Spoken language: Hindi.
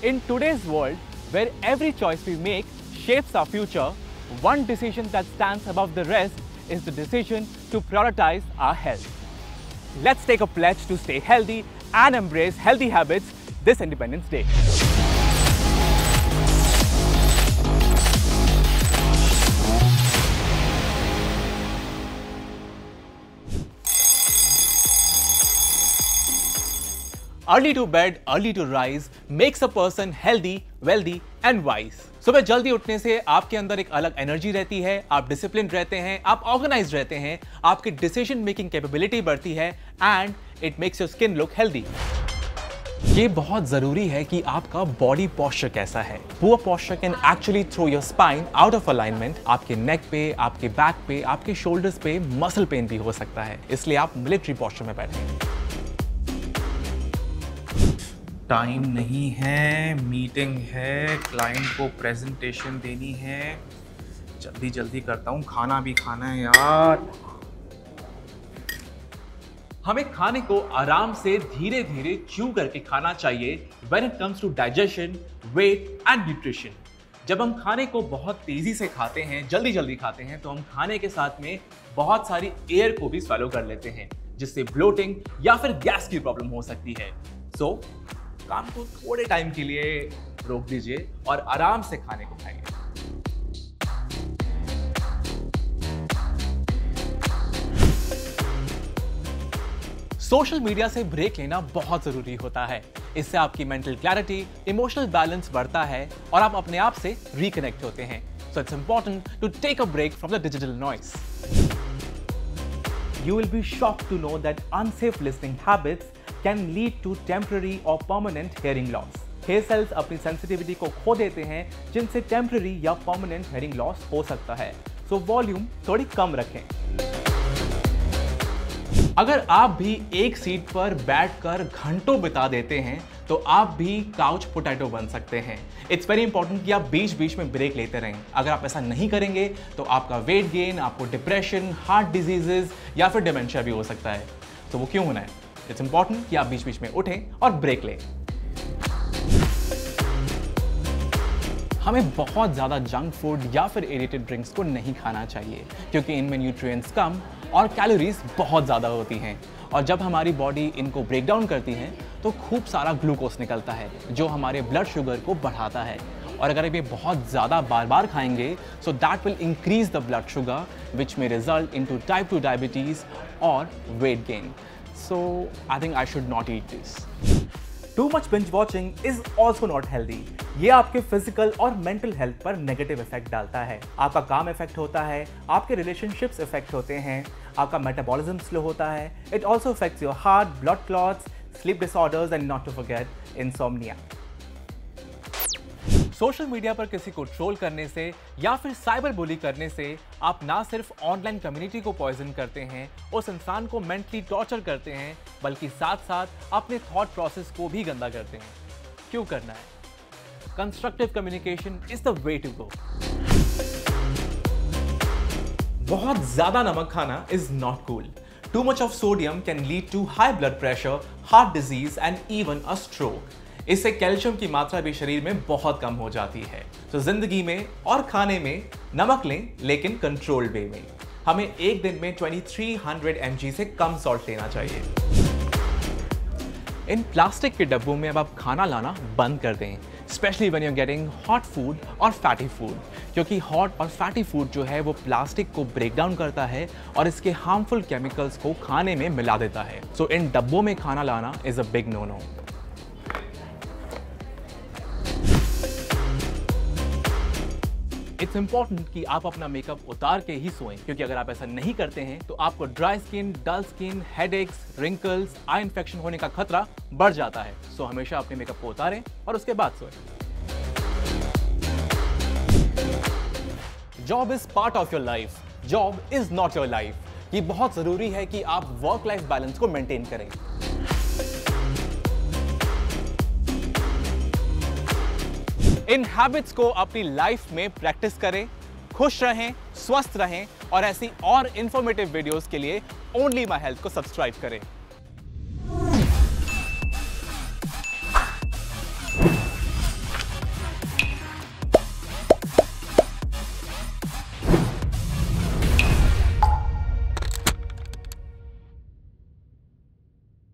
In today's world, where every choice we make shapes our future, one decision that stands above the rest is the decision to prioritize our health. Let's take a pledge to stay healthy and embrace healthy habits this Independence Day. Early to bed, early to rise makes a person healthy, wealthy and wise. सुबह जल्दी उठने से आपके अंदर एक अलग एनर्जी रहती है, आप डिसिप्लिन रहते हैं, आप ऑर्गेनाइज्ड रहते हैं, आपकी डिसीजन मेकिंग कैपेबिलिटी बढ़ती है and it makes your skin look healthy. ये बहुत जरूरी है कि आपका बॉडी पोस्चर कैसा है। Poor posture can actually throw your spine out of alignment. आपके नेक पे, आपके बैक पे, आपके शोल्डर्स पे मसल पेन भी हो सकता है, इसलिए आप मिलिट्री पोस्चर में बैठें। टाइम नहीं है, मीटिंग है, क्लाइंट को प्रेजेंटेशन देनी है, जल्दी जल्दी करता हूँ, खाना भी खाना है यार। हमें खाने को आराम से धीरे धीरे च्यू करके खाना चाहिए when it comes to digestion, weight and nutrition. जब हम खाने को बहुत तेजी से खाते हैं, जल्दी जल्दी खाते हैं, तो हम खाने के साथ में बहुत सारी एयर को भी स्वैलो कर लेते हैं, जिससे ब्लोटिंग या फिर गैस की प्रॉब्लम हो सकती है। सो काम को थोड़े टाइम के लिए रोक दीजिए और आराम से खाने को खाइए। सोशल मीडिया से ब्रेक लेना बहुत जरूरी होता है। इससे आपकी मेंटल क्लैरिटी, इमोशनल बैलेंस बढ़ता है और आप अपने आप से रिकनेक्ट होते हैं। So it's important to take a break from the digital noise. You will be shocked to know that unsafe listening habits can lead to temporary or permanent hearing loss. Hair cells अपनी sensitivity को खो देते हैं, जिनसे temporary या permanent hearing loss हो सकता है। So volume थोड़ी कम रखें। अगर आप भी एक सीट पर बैठकर घंटों बिता देते हैं, तो आप भी काउच पोटैटो बन सकते हैं। इट्स वेरी इंपॉर्टेंट कि आप बीच बीच में ब्रेक लेते रहें। अगर आप ऐसा नहीं करेंगे तो आपका वेट गेन, आपको डिप्रेशन, हार्ट डिजीजेज या फिर डिमेंशिया भी हो सकता है। तो वो क्यों होना है? इट्स इंपॉर्टेंट कि आप बीच बीच में उठें और ब्रेक लें। हमें बहुत ज़्यादा जंक फूड या फिर एडिटेड ड्रिंक्स को नहीं खाना चाहिए, क्योंकि इनमें न्यूट्रिएंट्स कम और कैलोरीज बहुत ज़्यादा होती हैं। और जब हमारी बॉडी इनको ब्रेक डाउन करती है तो खूब सारा ग्लूकोज निकलता है, जो हमारे ब्लड शुगर को बढ़ाता है। और अगर आप ये बहुत ज़्यादा बार बार खाएंगे, so that will increase the blood sugar which may result in to type 2 diabetes और weight gain. So I think I should not eat this. Too much binge watching is also not healthy. ये आपके फिजिकल और मेंटल हेल्थ पर नेगेटिव इफेक्ट डालता है। आपका काम इफेक्ट होता है, आपके रिलेशनशिप्स इफेक्ट होते हैं, आपका मेटाबॉलिज्म स्लो होता है। It also affects your heart, blood clots, sleep disorders and not to forget insomnia. Social media पर किसी को ट्रोल करने से या फिर साइबर बुली करने से आप ना सिर्फ ऑनलाइन कम्युनिटी को पॉइजन करते हैं, उस इंसान को मेंटली टॉर्चर करते हैं, बल्कि साथ साथ अपने थॉट प्रोसेस को भी गंदा करते हैं। क्यों करना है? Constructive communication is the way to go. बहुत ज्यादा नमक खाना is not cool. Too much of sodium can lead to high blood pressure, heart disease and even a stroke. इससे कैल्शियम की मात्रा भी शरीर में बहुत कम हो जाती है। तो जिंदगी में और खाने में नमक लें, लेकिन कंट्रोल्ड वे में। हमें एक दिन में 2300 mg से कम सॉल्ट लेना चाहिए। इन प्लास्टिक के डब्बों में अब आप खाना लाना बंद कर दें, specially when you are getting hot food और फैटी फूड, क्योंकि हॉट और फैटी फूड जो है वो प्लास्टिक को ब्रेक डाउन करता है और इसके हार्मफुल केमिकल्स को खाने में मिला देता है। सो इन डब्बों में खाना लाना is a big no no. It's important कि आप अपना मेकअप उतार के ही सोएं, क्योंकि अगर आप ऐसा नहीं करते हैं तो आपको dry skin, dull skin, headaches, wrinkles, eye infection होने का खतरा बढ़ जाता है। सो हमेशा अपने मेकअप को उतारें और उसके बाद सोएं। Job is part of your life, job is not your life. ये बहुत जरूरी है कि आप वर्क लाइफ बैलेंस को मेंटेन करें। इन हैबिट्स को अपनी लाइफ में प्रैक्टिस करें। खुश रहें, स्वस्थ रहें और ऐसी और इंफॉर्मेटिव वीडियोस के लिए ओनली माय हेल्थ को सब्सक्राइब करें।